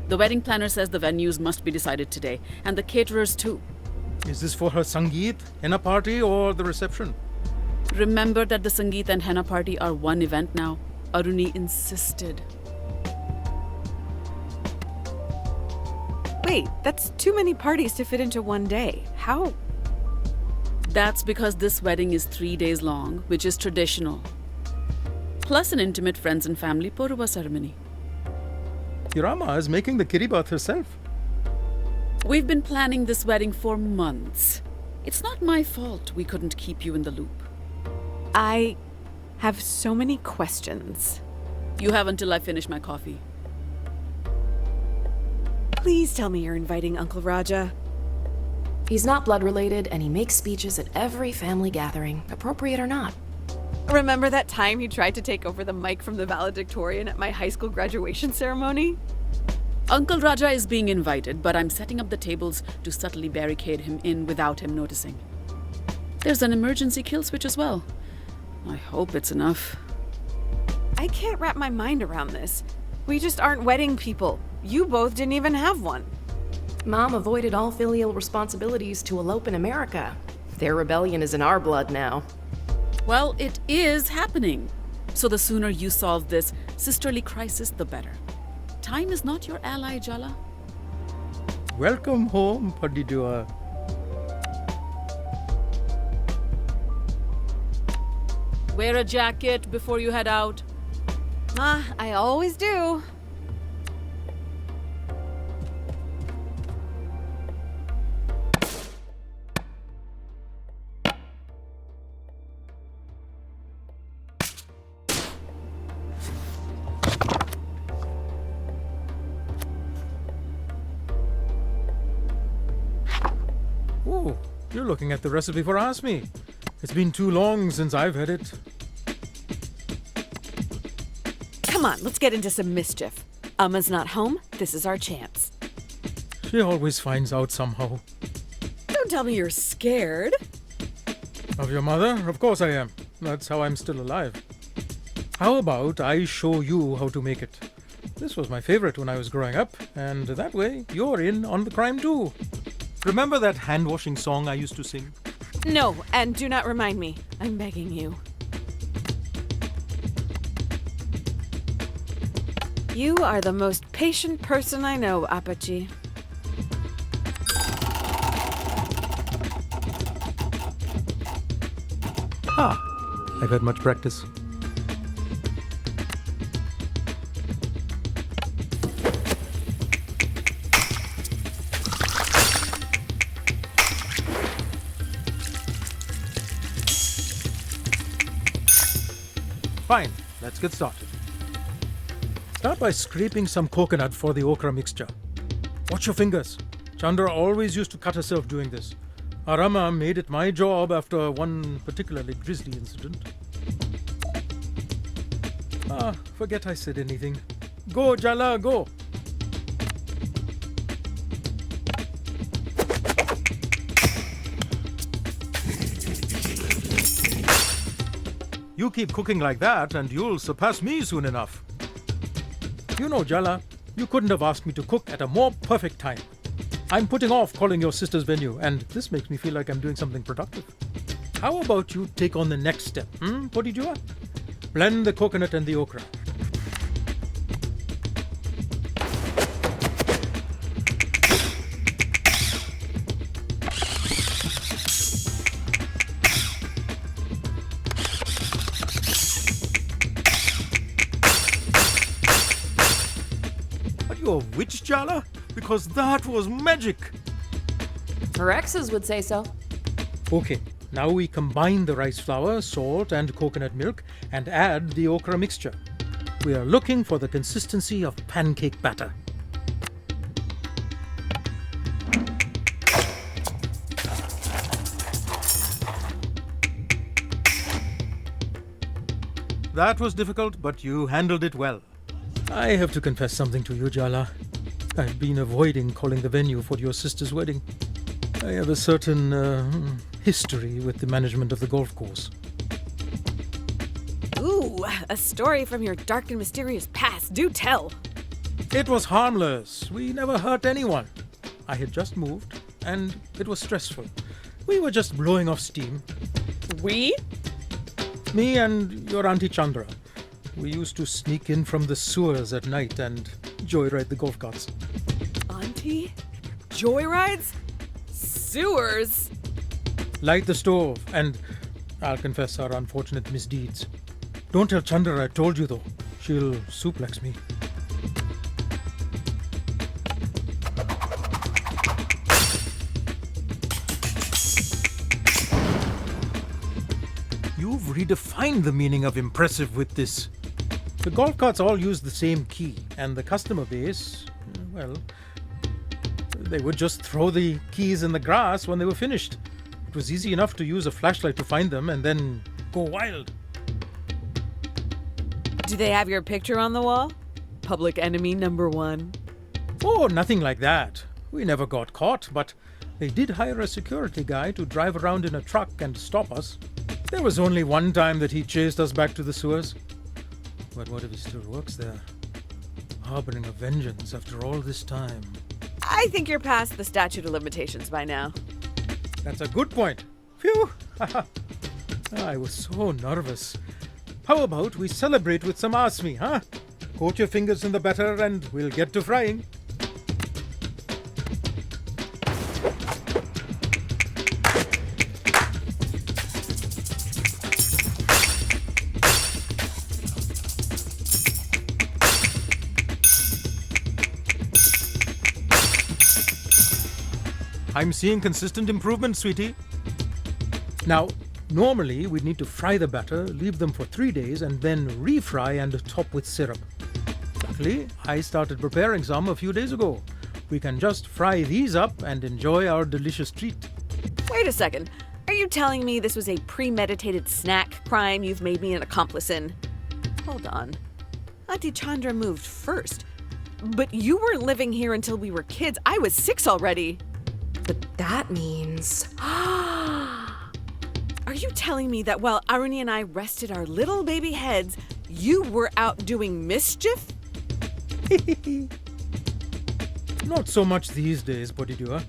The wedding planner says the venues must be decided today, and the caterers too. Is this for her Sangeet, henna party, or the reception? Remember that the Sangeet and henna party are one event now. Aruni insisted. Wait, that's too many parties to fit into one day. How? That's because this wedding is 3 days long, which is traditional. Plus an intimate friends and family Poruva ceremony. Irama is making the Kiribath herself. We've been planning this wedding for months. It's not my fault we couldn't keep you in the loop. I have so many questions. You have until I finish my coffee. Please tell me you're inviting Uncle Raja. He's not blood related, and he makes speeches at every family gathering, appropriate or not. Remember that time he tried to take over the mic from the valedictorian at my high school graduation ceremony? Uncle Raja is being invited, but I'm setting up the tables to subtly barricade him in without him noticing. There's an emergency kill switch as well. I hope it's enough. I can't wrap my mind around this. We just aren't wedding people. You both didn't even have one. Mom avoided all filial responsibilities to elope in America. Their rebellion is in our blood now. Well, it is happening. So the sooner you solve this sisterly crisis, the better. Time is not your ally, Jala. Welcome home, Pandidua. Wear a jacket before you head out. I always do. Oh, you're looking at the recipe for Aasmi. It's been too long since I've had it. Come on, let's get into some mischief. Amma's not home. This is our chance. She always finds out somehow. Don't tell me you're scared. Of your mother? Of course I am. That's how I'm still alive. How about I show you how to make it? This was my favorite when I was growing up, and that way you're in on the crime too. Remember that hand-washing song I used to sing? No, and do not remind me. I'm begging you. You are the most patient person I know, Apache. I've had much practice. Fine, let's get started. Start by scraping some coconut for the okra mixture. Watch your fingers. Chandra always used to cut herself doing this. Arama made it my job after one particularly grisly incident. Forget I said anything. Go, Jala, go! You keep cooking like that and you'll surpass me soon enough. You know, Jala, you couldn't have asked me to cook at a more perfect time. I'm putting off calling your sister's venue, and this makes me feel like I'm doing something productive. How about you take on the next step, Podijua? Blend the coconut and the okra. Are you a witch, Jala? Because that was magic! Her exes would say so. Okay, now we combine the rice flour, salt and coconut milk and add the okra mixture. We are looking for the consistency of pancake batter. That was difficult, but you handled it well. I have to confess something to you, Jala. I've been avoiding calling the venue for your sister's wedding. I have a certain history with the management of the golf course. Ooh, a story from your dark and mysterious past. Do tell. It was harmless. We never hurt anyone. I had just moved, and it was stressful. We were just blowing off steam. We? Me and your Auntie Chandra. We used to sneak in from the sewers at night and joyride the golf carts. Auntie? Joyrides? Sewers? Light the stove, and I'll confess our unfortunate misdeeds. Don't tell Chandra I told you, though. She'll suplex me. You've redefined the meaning of impressive with this. The golf carts all use the same key, and the customer base, well, they would just throw the keys in the grass when they were finished. It was easy enough to use a flashlight to find them and then go wild. Do they have your picture on the wall? Public enemy number 1. Oh, nothing like that. We never got caught, but they did hire a security guy to drive around in a truck and stop us. There was only one time that he chased us back to the sewers. But what if he still works there? Harboring a vengeance after all this time. I think you're past the statute of limitations by now. That's a good point. Phew! I was so nervous. How about we celebrate with some Aasmi, huh? Coat your fingers in the batter and we'll get to frying. I'm seeing consistent improvement, sweetie. Now, normally we'd need to fry the batter, leave them for 3 days, and then refry and top with syrup. Luckily, I started preparing some a few days ago. We can just fry these up and enjoy our delicious treat. Wait a second. Are you telling me this was a premeditated snack crime you've made me an accomplice in? Hold on. Auntie Chandra moved first. But you weren't living here until we were kids. I was 6 already. But that means... Are you telling me that while Aruni and I rested our little baby heads, you were out doing mischief? Not so much these days, Bodhidua.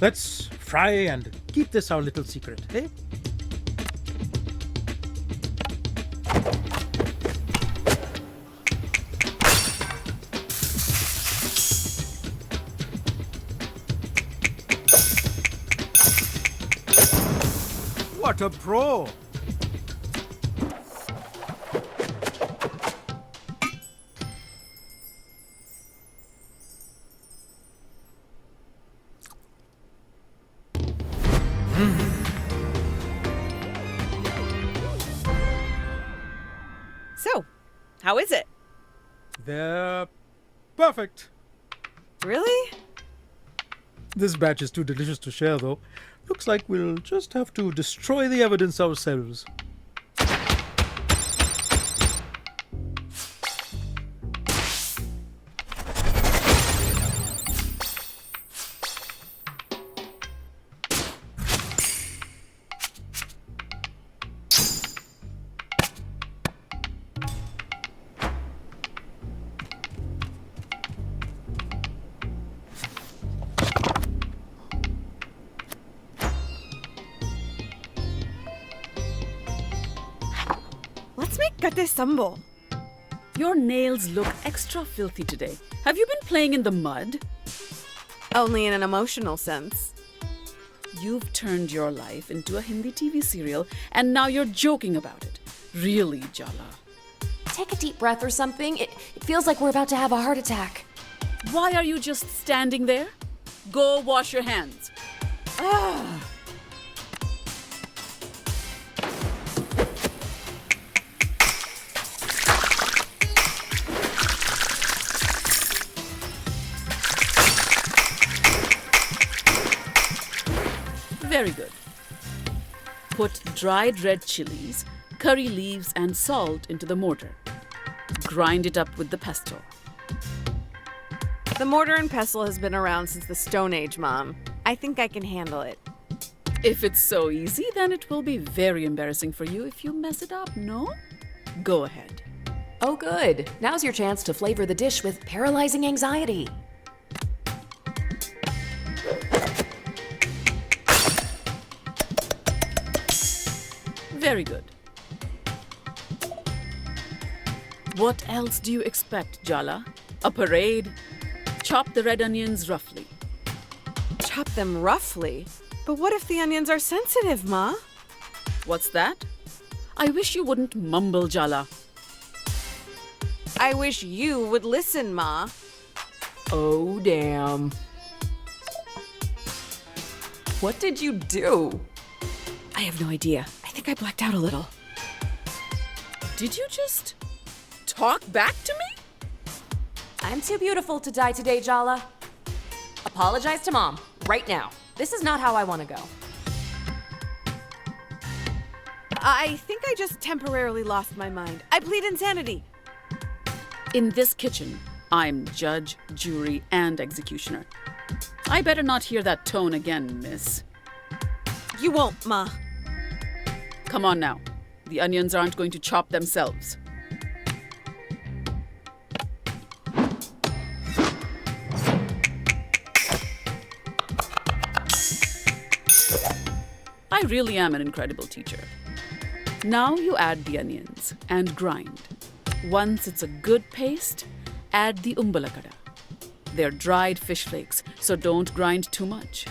Let's fry and keep this our little secret, eh? What a pro! So, how is it? They're perfect. Really? This batch is too delicious to share, though. Looks like we'll just have to destroy the evidence ourselves. Let's make Katte Sambol. Your nails look extra filthy today. Have you been playing in the mud? Only in an emotional sense. You've turned your life into a Hindi TV serial and now you're joking about it. Really, Jala? Take a deep breath or something. It feels like we're about to have a heart attack. Why are you just standing there? Go wash your hands. Very good. Put dried red chilies, curry leaves, and salt into the mortar. Grind it up with the pesto. The mortar and pestle has been around since the Stone Age, Mom. I think I can handle it. If it's so easy, then it will be very embarrassing for you if you mess it up, no? Go ahead. Oh, good. Now's your chance to flavor the dish with paralyzing anxiety. Very good. What else do you expect, Jala? A parade? Chop the red onions roughly. Chop them roughly? But what if the onions are sensitive, Ma? What's that? I wish you wouldn't mumble, Jala. I wish you would listen, Ma. Oh, damn. What did you do? I have no idea. I think I blacked out a little. Did you just talk back to me? I'm too beautiful to die today, Jala. Apologize to Mom, right now. This is not how I want to go. I think I just temporarily lost my mind. I plead insanity. In this kitchen, I'm judge, jury, and executioner. I better not hear that tone again, miss. You won't, Ma. Come on now. The onions aren't going to chop themselves. I really am an incredible teacher. Now you add the onions and grind. Once it's a good paste, add the umbalakada. They're dried fish flakes, so don't grind too much.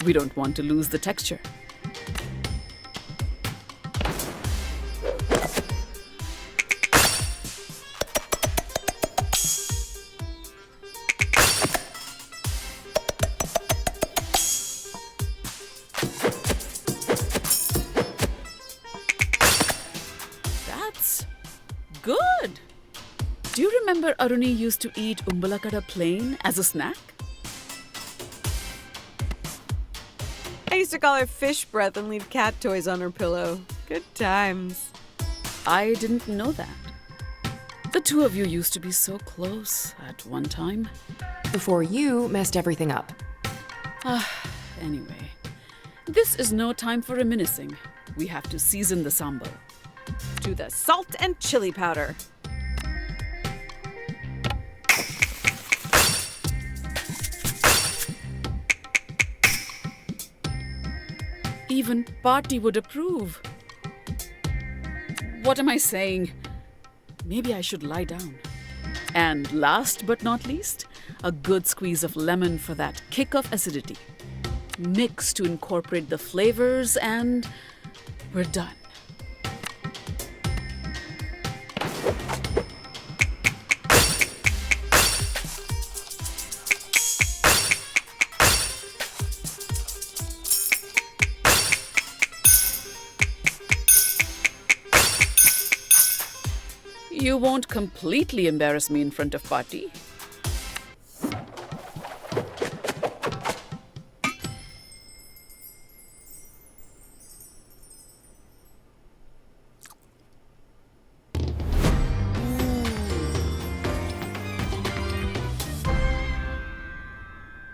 We don't want to lose the texture. That's good. Do you remember Aruni used to eat umbalakada plain as a snack? I used to call her fish breath and leave cat toys on her pillow. Good times. I didn't know that. The two of you used to be so close at one time. Before you messed everything up. Anyway, this is no time for reminiscing. We have to season the sambol. To the salt and chili powder. Even Party would approve. What am I saying? Maybe I should lie down. And last but not least, a good squeeze of lemon for that kick of acidity. Mix to incorporate the flavors and we're done. You won't completely embarrass me in front of Party.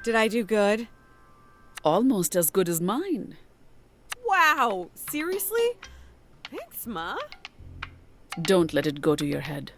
Did I do good? Almost as good as mine. Wow! Seriously? Thanks, Ma. Don't let it go to your head.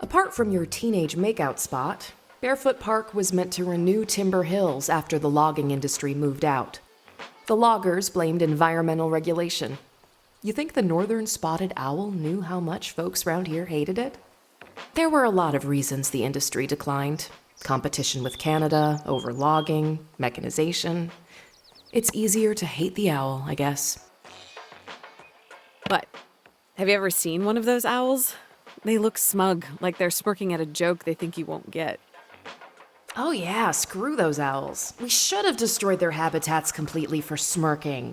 Apart from your teenage makeout spot, Barefoot Park was meant to renew Timber Hills after the logging industry moved out. The loggers blamed environmental regulation. You think the northern spotted owl knew how much folks around here hated it? There were a lot of reasons the industry declined. Competition with Canada, over logging, mechanization. It's easier to hate the owl, I guess. But have you ever seen one of those owls? They look smug, like they're smirking at a joke they think you won't get. Oh yeah, screw those owls. We should have destroyed their habitats completely for smirking.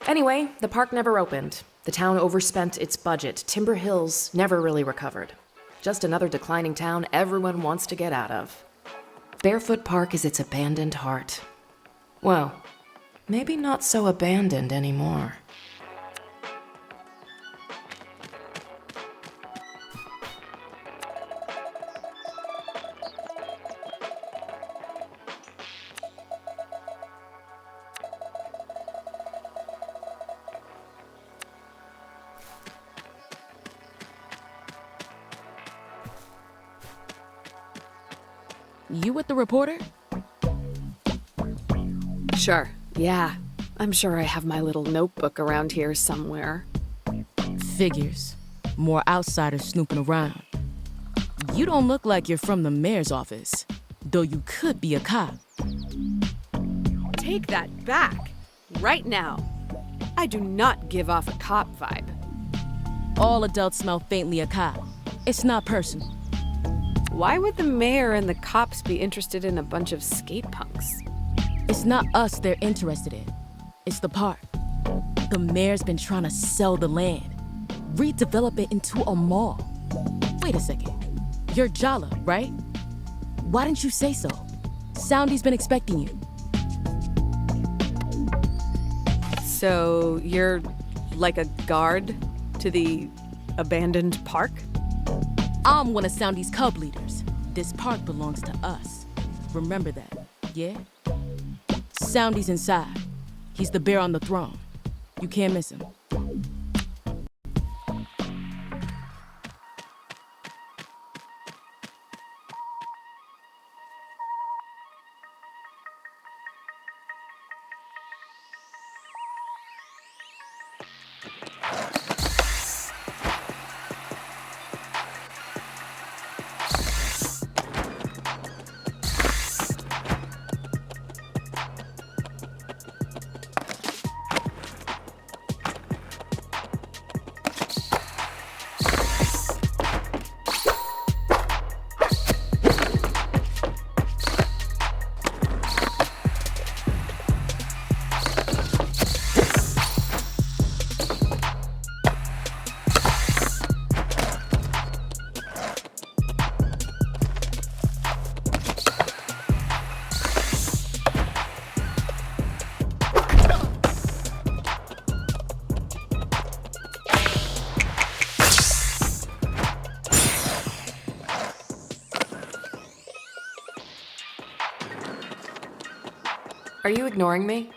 Anyway, the park never opened. The town overspent its budget. Timber Hills never really recovered. Just another declining town everyone wants to get out of. Barefoot Park is its abandoned heart. Well, maybe not so abandoned anymore. You with the reporter? Sure, yeah. I'm sure I have my little notebook around here somewhere. Figures. More outsiders snooping around. You don't look like you're from the mayor's office, though you could be a cop. Take that back. Right now. I do not give off a cop vibe. All adults smell faintly a cop. It's not personal. Why would the mayor and the cops be interested in a bunch of skate punks? It's not us they're interested in. It's the park. The mayor's been trying to sell the land, redevelop it into a mall. Wait a second. You're Jala, right? Why didn't you say so? Soundy's been expecting you. So you're like a guard to the abandoned park? I'm one of Soundy's cub leaders. This park belongs to us. Remember that, yeah? Soundy's inside. He's the bear on the throne. You can't miss him. Are you ignoring me?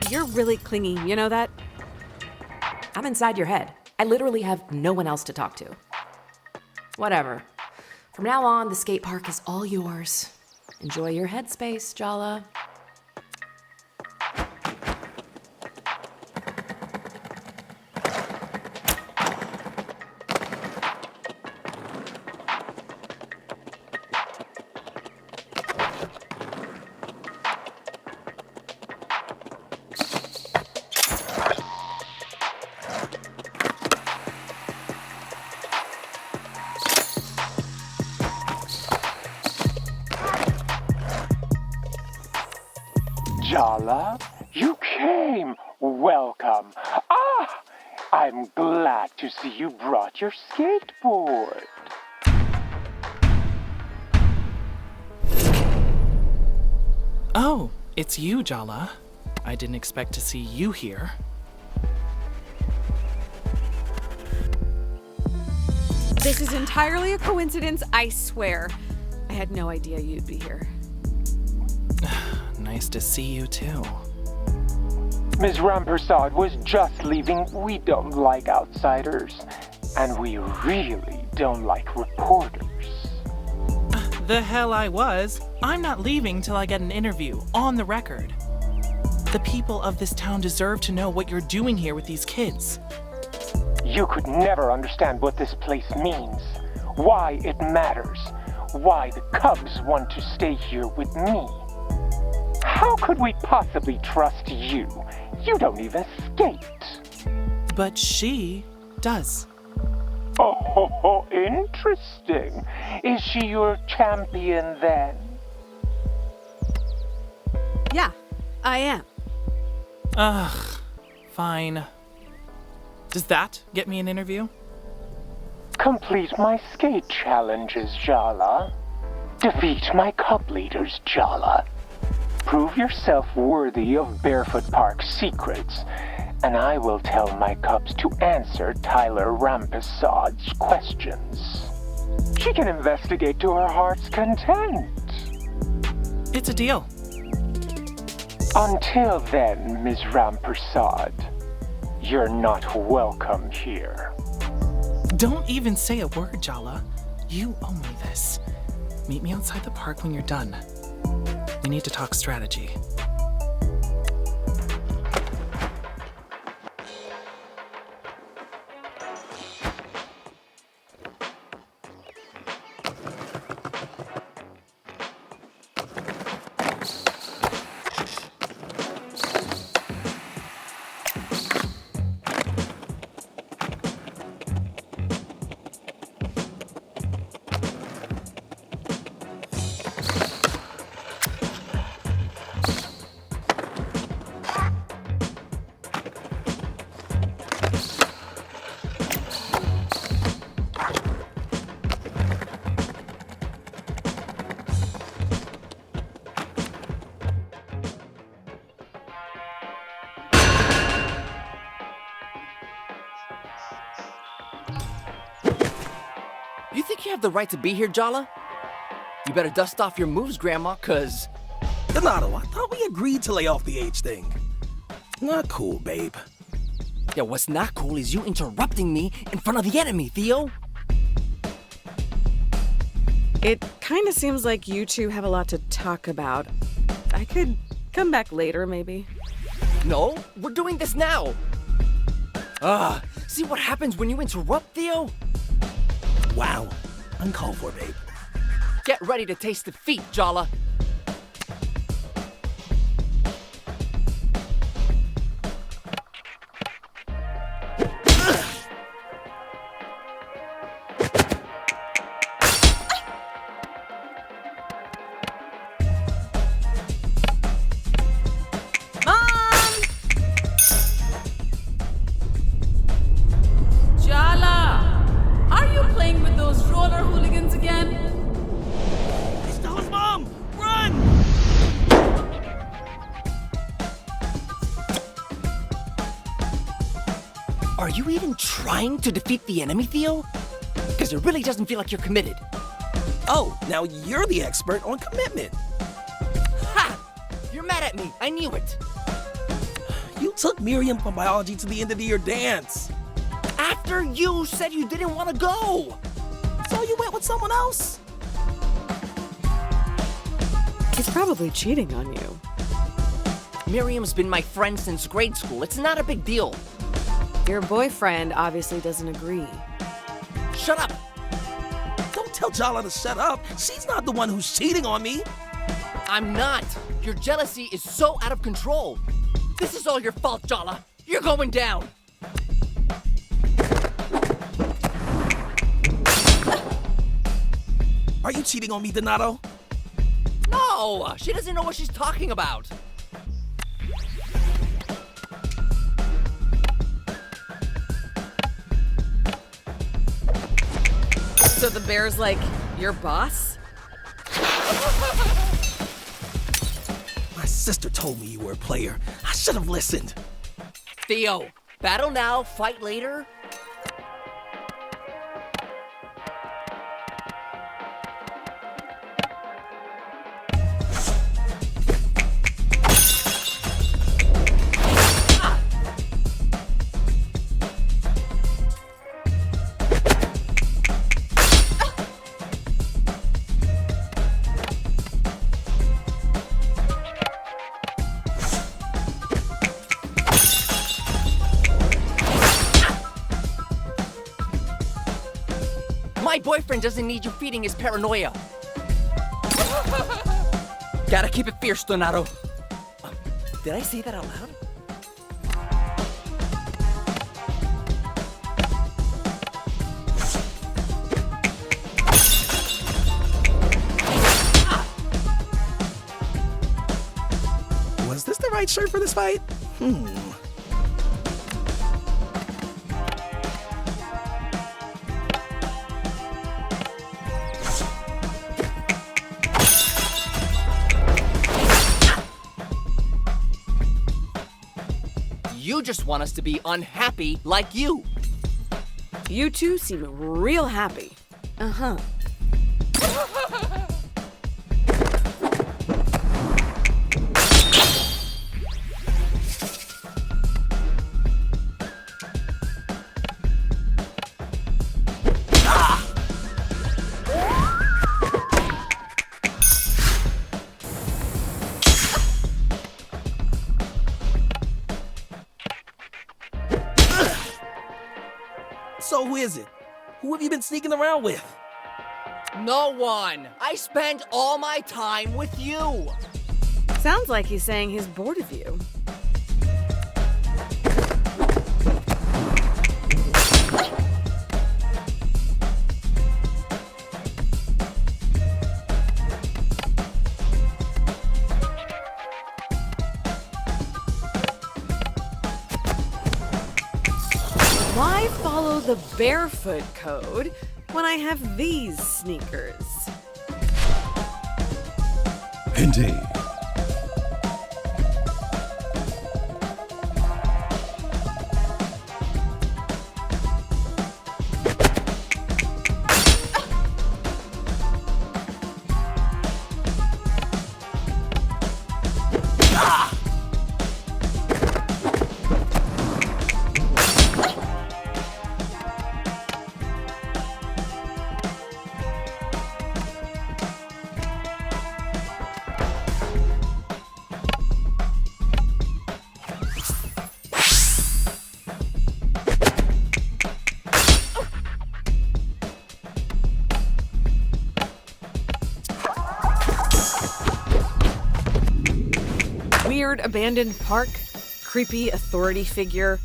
You're really clingy, you know that? I'm inside your head. I literally have no one else to talk to. Whatever. From now on, the skate park is all yours. Enjoy your headspace, Jala. Jala, you came. Welcome. I'm glad to see you brought your skateboard. Oh, it's you, Jala. I didn't expect to see you here. This is entirely a coincidence, I swear. I had no idea you'd be here. Nice to see you too. Ms. Rampersad was just leaving. We don't like outsiders. And we really don't like reporters. The hell I was. I'm not leaving till I get an interview, on the record. The people of this town deserve to know what you're doing here with these kids. You could never understand what this place means. Why it matters. Why the Cubs want to stay here with me. How could we possibly trust you? You don't even skate. But she does. Oh, interesting. Is she your champion then? Yeah, I am. Ugh, fine. Does that get me an interview? Complete my skate challenges, Jala. Defeat my cub leaders, Jala. Prove yourself worthy of Barefoot Park's secrets, and I will tell my cubs to answer Tyler Rampesad's questions. She can investigate to her heart's content. It's a deal. Until then, Ms. Rampersad, you're not welcome here. Don't even say a word, Jala. You owe me this. Meet me outside the park when you're done. We need to talk strategy. You think you have the right to be here, Jala? You better dust off your moves, Grandma, cause... Donato, I thought we agreed to lay off the age thing. Not cool, babe. Yeah, what's not cool is you interrupting me in front of the enemy, Theo. It kind of seems like you two have a lot to talk about. I could come back later, maybe. No, we're doing this now. See what happens when you interrupt, Theo? Wow, uncalled for, babe. Get ready to taste defeat, Jala. Jala, are you playing with those roller hooligans again? Stella's mom! Run! Are you even trying to defeat the enemy, Theo? Because it really doesn't feel like you're committed. Oh, now you're the expert on commitment. Ha! You're mad at me. I knew it. You took Miriam from biology to the end of the year dance. After you said you didn't want to go. So you went with someone else? He's probably cheating on you. Miriam's been my friend since grade school. It's not a big deal. Your boyfriend obviously doesn't agree. Shut up. Don't tell Jala to shut up. She's not the one who's cheating on me. I'm not. Your jealousy is so out of control. This is all your fault, Jala. You're going down. Are you cheating on me, Donato? No, she doesn't know what she's talking about. So the bear's like your boss? My sister told me you were a player. I should have listened. Theo, battle now, fight later. My boyfriend doesn't need you feeding his paranoia. Gotta keep it fierce, Donato. Did I say that out loud? Was this the right shirt for this fight? You just want us to be unhappy like you. You two seem real happy. Uh-huh. So who is it? Who have you been sneaking around with? No one. I spend all my time with you. Sounds like he's saying he's bored of you. Why follow the barefoot code when I have these sneakers? Indeed. Weird abandoned park, creepy authority figure,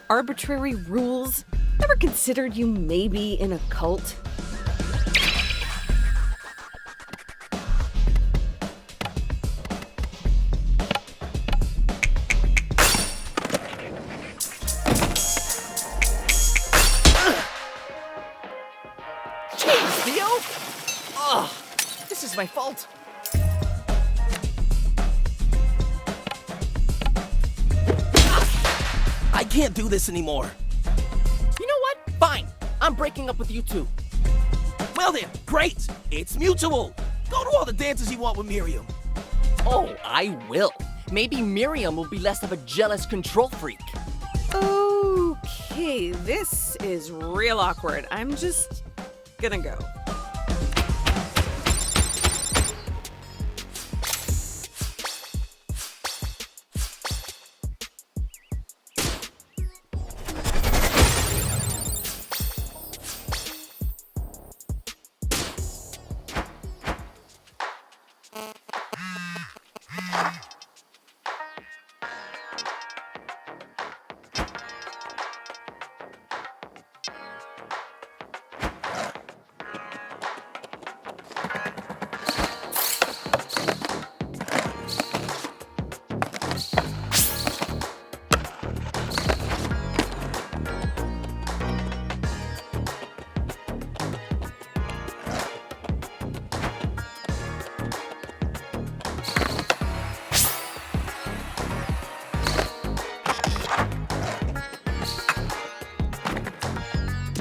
arbitrary rules. Ever considered you may be in a cult? Jeez, Theo! Ugh, this is my fault. I can't do this anymore. You know what? Fine. I'm breaking up with you two. Well then, great. It's mutual. Go to all the dances you want with Miriam. Oh, I will. Maybe Miriam will be less of a jealous control freak. Okay, this is real awkward. I'm just gonna go.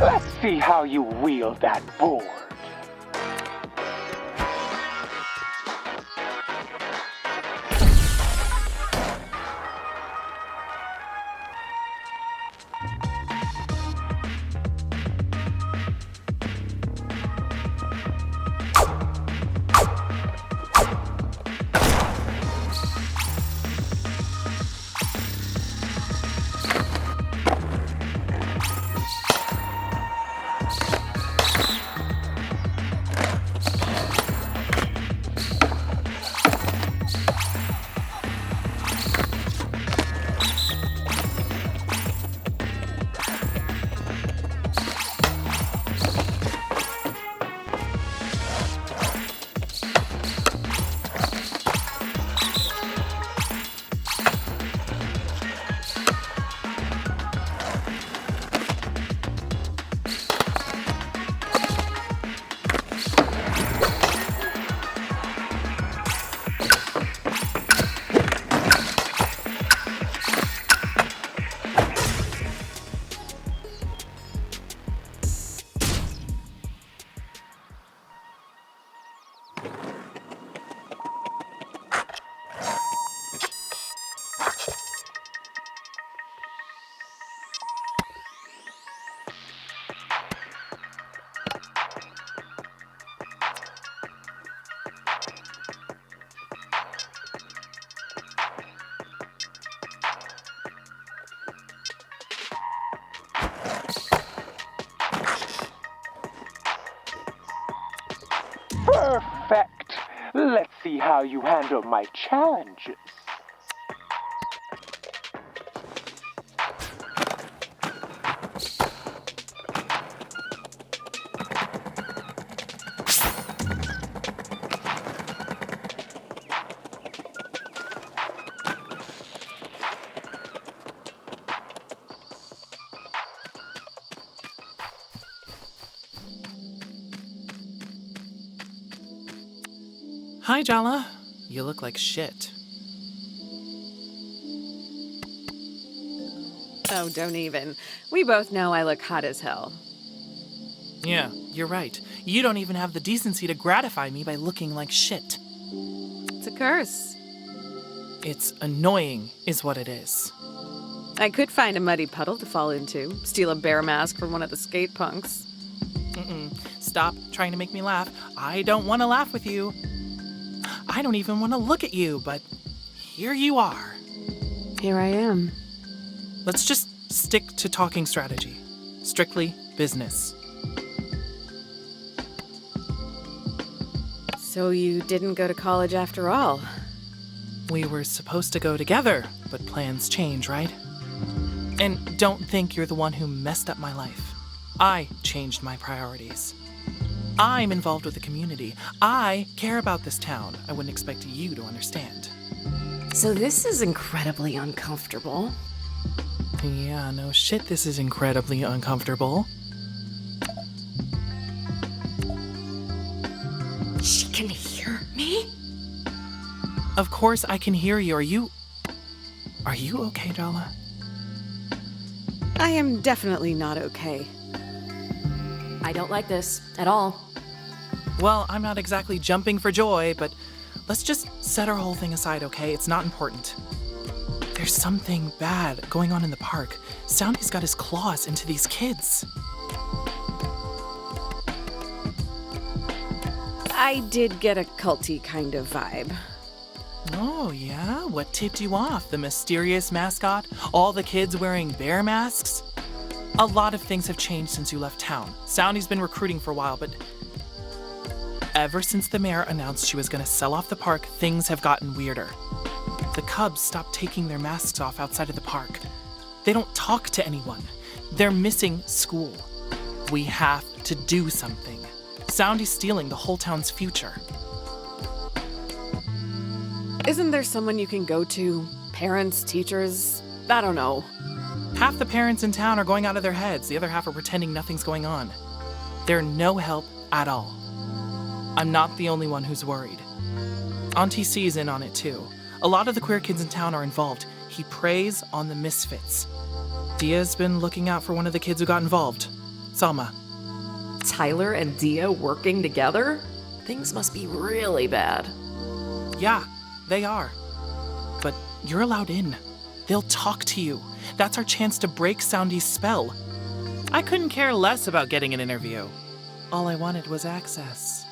Let's see how you wield that board. Let's see how you handle my challenges. Hi, Jala. You look like shit. Oh, don't even. We both know I look hot as hell. Yeah, you're right. You don't even have the decency to gratify me by looking like shit. It's a curse. It's annoying, is what it is. I could find a muddy puddle to fall into, steal a bear mask from one of the skate punks. Stop trying to make me laugh. I don't want to laugh with you. I don't even want to look at you, but here you are. Here I am. Let's just stick to talking strategy. Strictly business. So you didn't go to college after all? We were supposed to go together, but plans change, right? And don't think you're the one who messed up my life. I changed my priorities. I'm involved with the community. I care about this town. I wouldn't expect you to understand. So this is incredibly uncomfortable. Yeah, no shit, this is incredibly uncomfortable. She can hear me? Of course I can hear you. Are you okay, Jala? I am definitely not okay. I don't like this at all. Well, I'm not exactly jumping for joy, but let's just set our whole thing aside, okay? It's not important. There's something bad going on in the park. Soundy's got his claws into these kids. I did get a culty kind of vibe. Oh, yeah? What tipped you off? The mysterious mascot? All the kids wearing bear masks? A lot of things have changed since you left town. Soundy's been recruiting for a while, but ever since the mayor announced she was going to sell off the park, things have gotten weirder. The Cubs stopped taking their masks off outside of the park. They don't talk to anyone. They're missing school. We have to do something. Soundy's stealing the whole town's future. Isn't there someone you can go to? Parents, teachers? I don't know. Half the parents in town are going out of their heads. The other half are pretending nothing's going on. They're no help at all. I'm not the only one who's worried. Auntie C's in on it too. A lot of the queer kids in town are involved. He preys on the misfits. Dia's been looking out for one of the kids who got involved. Salma. Tyler and Dia working together? Things must be really bad. Yeah, they are. But you're allowed in. They'll talk to you. That's our chance to break Soundy's spell. I couldn't care less about getting an interview. All I wanted was access.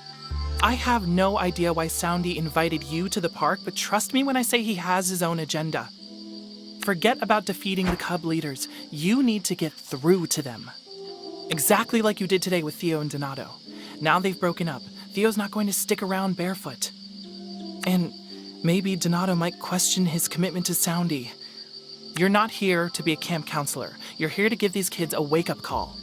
I have no idea why Soundy invited you to the park, but trust me when I say he has his own agenda. Forget about defeating the Cub leaders. You need to get through to them. Exactly like you did today with Theo and Donato. Now they've broken up. Theo's not going to stick around barefoot. And maybe Donato might question his commitment to Soundy. You're not here to be a camp counselor. You're here to give these kids a wake-up call.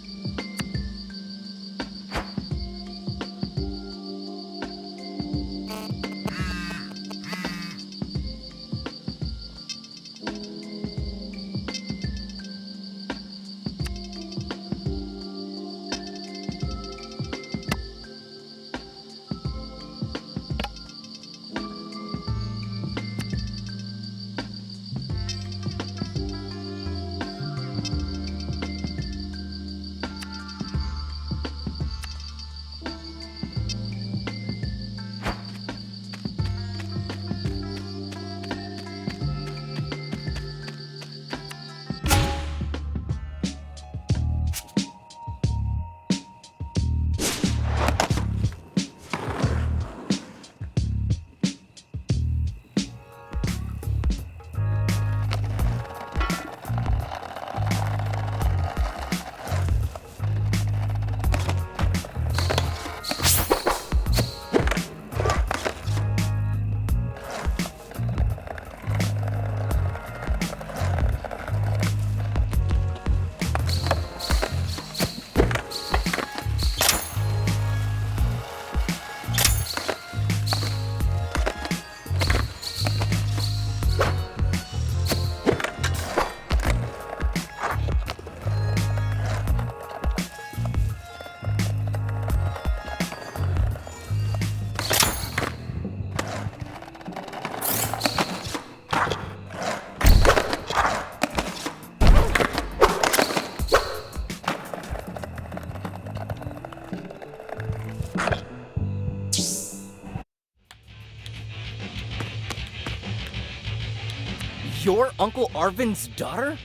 You're Uncle Arvin's daughter?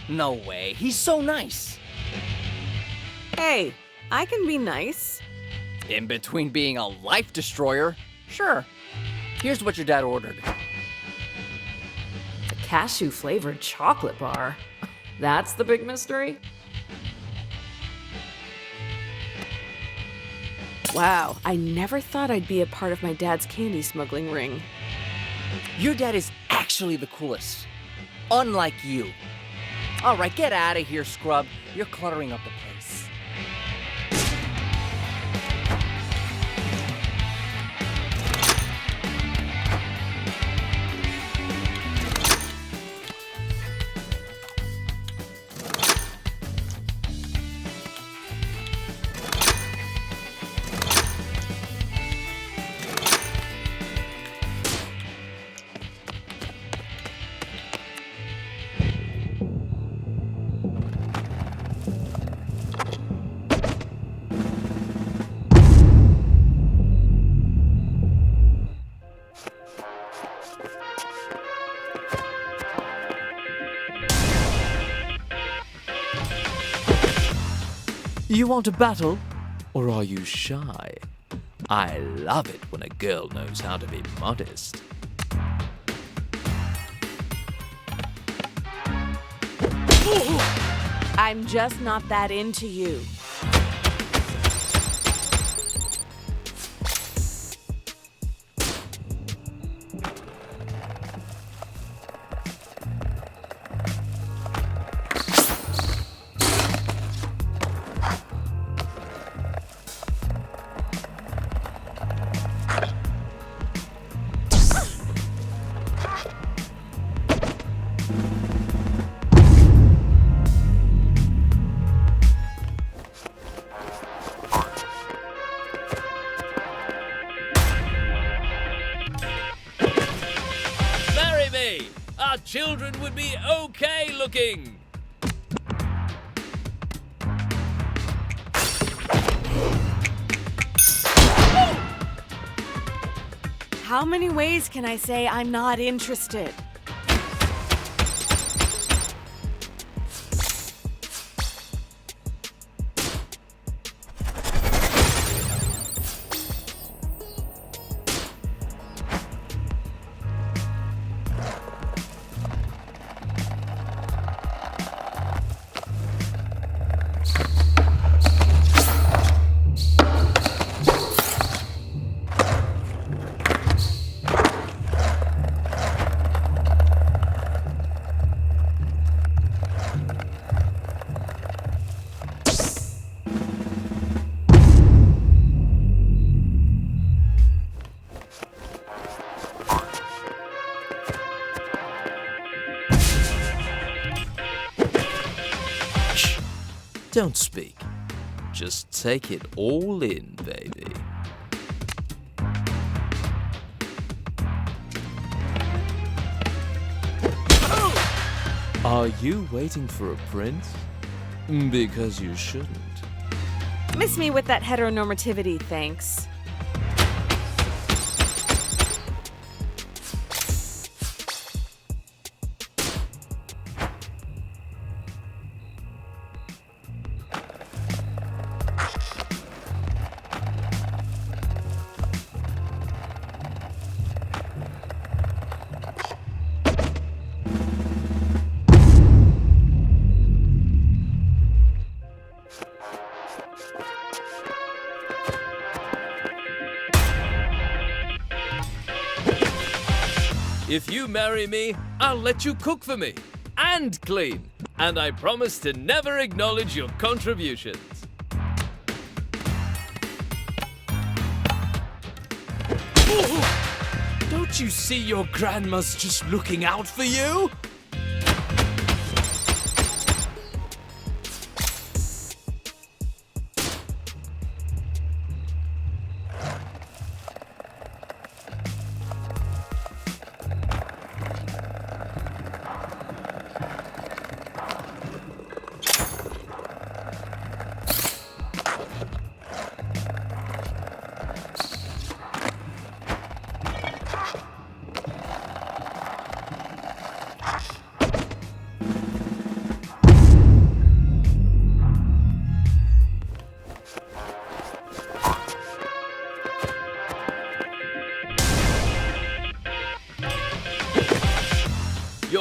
No way, he's so nice. Hey, I can be nice. In between being a life destroyer, sure. Here's what your dad ordered. A cashew-flavored chocolate bar. That's the big mystery? Wow, I never thought I'd be a part of my dad's candy smuggling ring. Your dad is actually the coolest. Unlike you. All right, get out of here, scrub. You're cluttering up the place. You want a battle? Or are you shy? I love it when a girl knows how to be modest. I'm just not that into you. Marry me! Our children would be okay looking! How many ways can I say I'm not interested? Don't speak. Just take it all in, baby. Are you waiting for a prince? Because you shouldn't. Miss me with that heteronormativity, thanks. If you marry me, I'll let you cook for me. And clean. And I promise to never acknowledge your contributions. Don't you see your grandma's just looking out for you?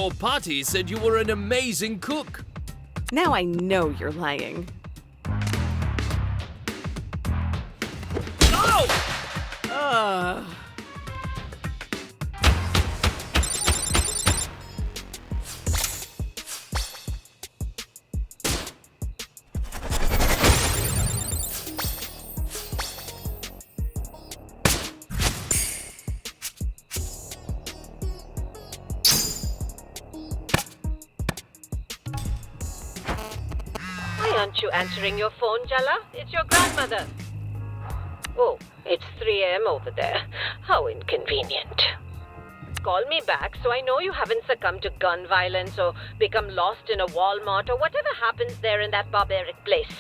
your party said you were an amazing cook. Now I know you're lying. Oh! Why aren't you answering your phone, Jala? It's your grandmother. Oh, it's 3 a.m. over there. How inconvenient. Call me back so I know you haven't succumbed to gun violence or become lost in a Walmart or whatever happens there in that barbaric place.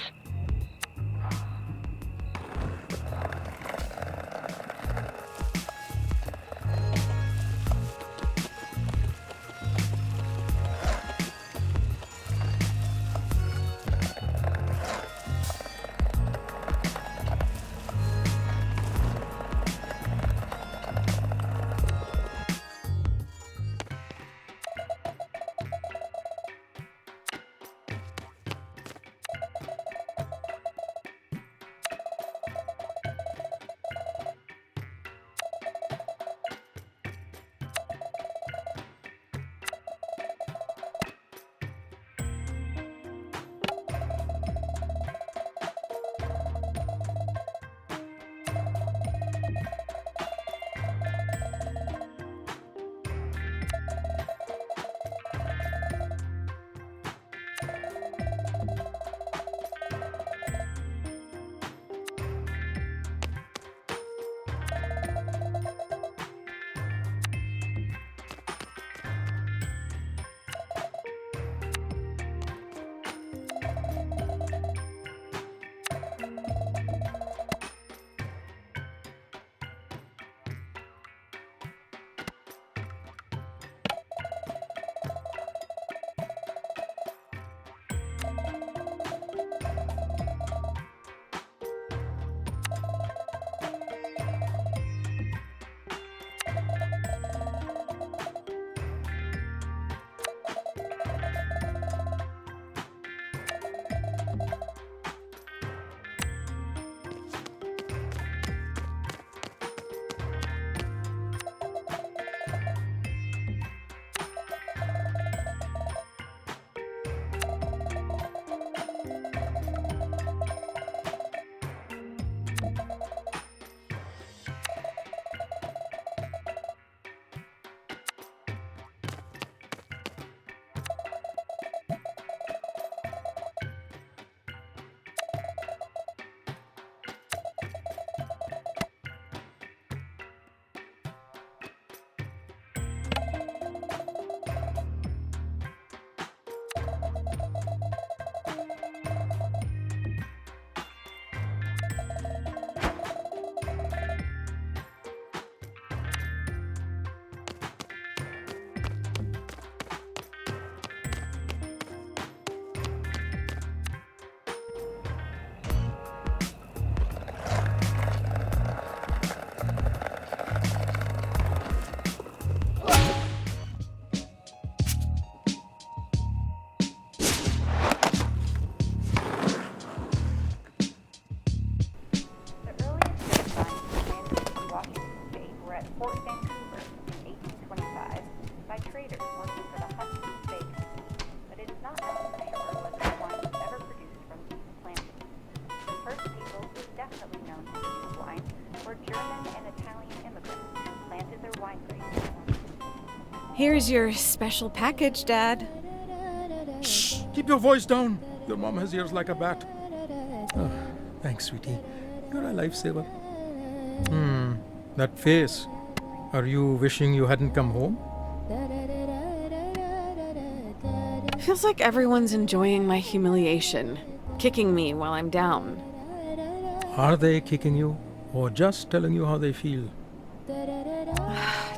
Here's your special package, Dad. Shh! Keep your voice down. Your mom has ears like a bat. Oh, thanks, sweetie. You're a lifesaver. That face. Are you wishing you hadn't come home? Feels like everyone's enjoying my humiliation, kicking me while I'm down. Are they kicking you, or just telling you how they feel?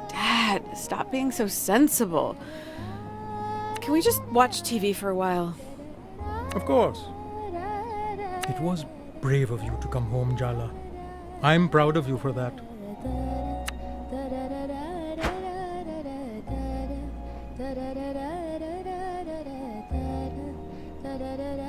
Dad, stop being so sensible. Can we just watch TV for a while? Of course. It was brave of you to come home, Jala. I'm proud of you for that. da da